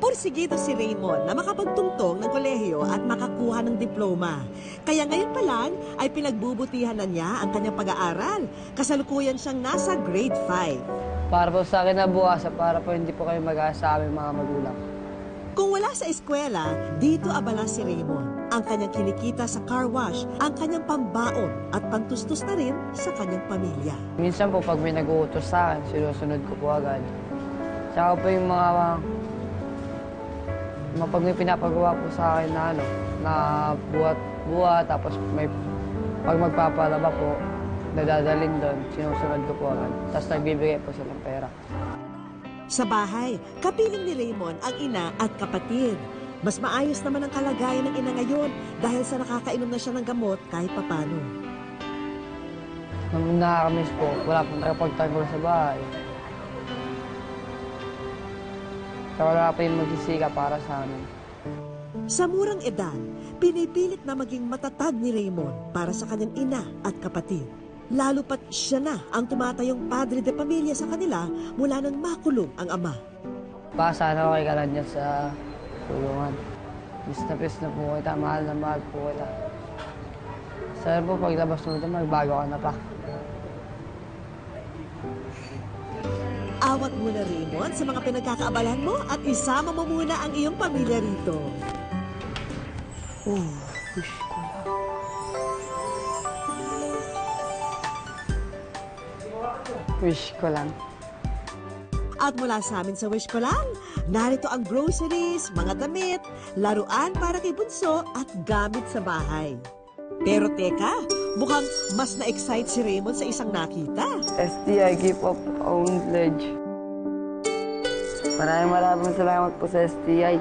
Porsigido si Raymond na makapagtungtong ng kolehiyo at makakuha ng diploma. Kaya ngayon pa lang ay pinagbubutihan na niya ang kanyang pag-aaral. Kasalukuyan siyang nasa grade 5. Para po sa akin na bukas, para po hindi po kayo mag-aasa sa aming mga magulang. Kung wala sa eskwela, dito abala si Raymond. Ang kanyang kinikita sa car wash, ang kanyang pambaon at pantustos na rin sa kanyang pamilya. Minsan po pag may nag-uutos sa akin, sinusunod ko po agad. Tsaka po yung mga pag may pinapagawa po sa akin na na buhat, tapos pag magpapalaba po, nadadaling doon, sinusunod ko po agad. Tapos nagbibigay po silang pera. Sa bahay, kapiling ni Raymond ang ina at kapatid. Mas maayos naman ang kalagayan ng ina ngayon dahil sa nakakainom na siya ng gamot kahit papano. Nung nakakamiss po, wala pong nakapagtanggol sa bahay. Kaya wala pa yung magsisika para sa amin. Sa murang edad, pinipilit na maging matatag ni Raymond para sa kanyang ina at kapatid. Lalo pat siya na ang tumatayong padre de pamilya sa kanila mula nang makulong ang ama. Sana ako kay Kalanya sa tulungan. Pis na po kita, mahal na mahal po kita. Sana po paglabas mo ito, magbago ka na pa. Awat muna, Raymond, sa mga pinagkakaabalahan mo at isama mo muna ang iyong pamilya rito. Wish ko lang. Wish ko lang. At mula sa amin sa Wish Ko Lang, narito ang groceries, mga damit, laruan para kay Bunso at gamit sa bahay. Pero teka, mukhang mas na-excite si Raymond sa isang nakita. STI, Keep Up Own Pledge. Maraming salamat po sa STI.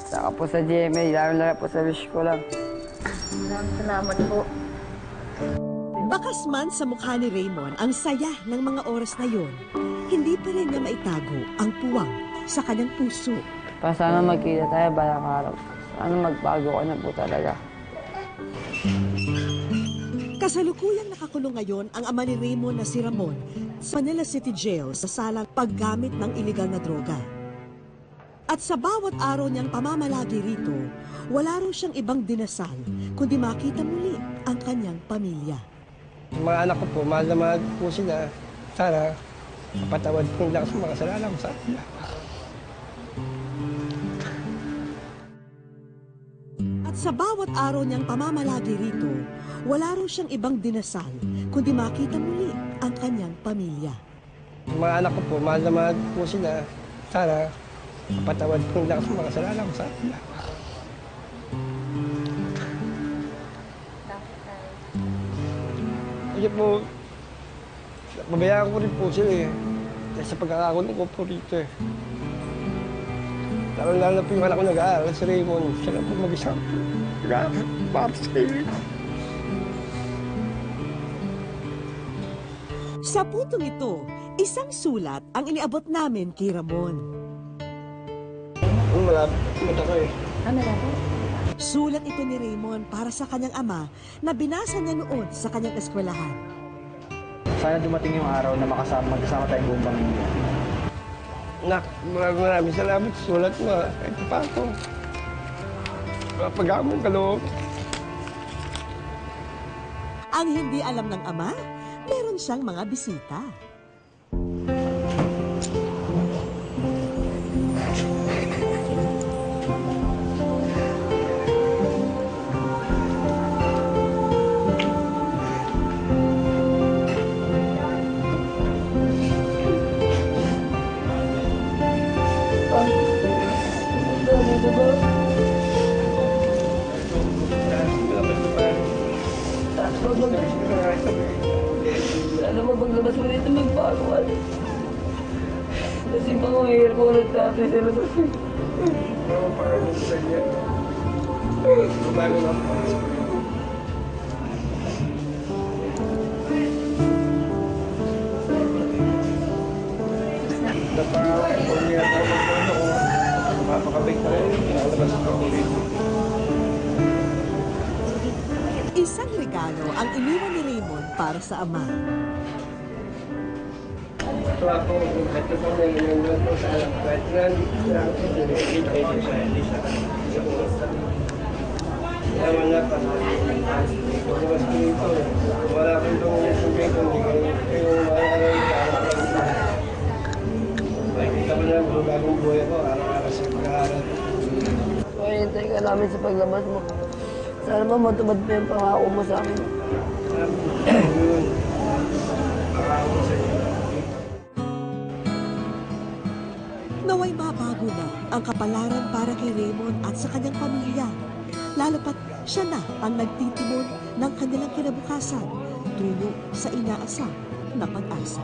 Saka po sa GMA, lalo po sa Wish Ko Lang. Maraming salamat po. Bakas man sa mukha ni Raymond ang saya ng mga oras na yon, hindi pa rin niya maitago ang puwang sa kanyang puso. Sana magkita tayo balang araw. Sana magbago ka na po talaga. Kasalukuyang nakakulong ngayon ang ama ni Raymond na si Ramon sa Manila City Jail sa salang paggamit ng iligal na droga. At sa bawat araw niyang pamamalagi rito, wala raw siyang ibang dinasal kundi makita muli ang kanyang pamilya. Yung mga anak ko po, mahal na mahal po sila. Sana mapatawad po nila kasi mga kasalanan ko sa kanila. At sa bawat araw niyang pamamalagi rito, wala raw siyang ibang dinasal kundi makita muli ang kanyang pamilya. Yung mga anak ko po, mahal na mahal po sila. Sana mapatawad po nila kasi mga kasalanan ko sa kanila. Kasi po, mabayaan ko rin po sila eh. Sa pagkakakulong ko po rito eh. Lalo po yung anak ko nag-aaral, si Raymond. Siya lang po mag-isang para sa kayo. Sa putong ito, isang sulat ang iniabot namin kay Ramon. Malapit ko eh. Malapit? Sulat ito ni Raymond para sa kanyang ama na binasa niya noon sa kanyang eskwelahan. Sana dumating yung araw na magkasama tayong buong pamilya. Nak, maraming salamat sa sulat mo. Ito pa ako. Pag-among kaloob. Ang hindi alam ng ama, meron siyang mga bisita. Sana maglabas mo dito magbaguan. Kasi mga mahirap ko nagtatay sa labas. Parang sa kanya. Bago lang po. Napangarap ko niya na magpuno ko. Mapakabig na rin. Pinalabas ko ako dito. Isang regalo ang iniwan ni Raymond para sa ama. Ito, natutuwa ko kung ito po na ginagawa ko sa alam ko. Kahit na hindi lang ito, nakikita ito sa kumusta. Kaya wala pa sa lumabas ko ito. Wala ko itong subay ko, hindi kayo makakaroon ka. Makikita mo na ang bagong buhay ko, araw-araw sa pag-aaral. Hintay ka namin sa paglabas mo. Sana ba matupad pa yung pangako mo sa akin? Yun. Pangako sa iyo. Naway mabago na ang kapalaran para kay Raymond at sa kanyang pamilya. Lalo pat siya na ang nagtitimon ng kanilang kinabukasan tungo sa inaasam na pag-asa.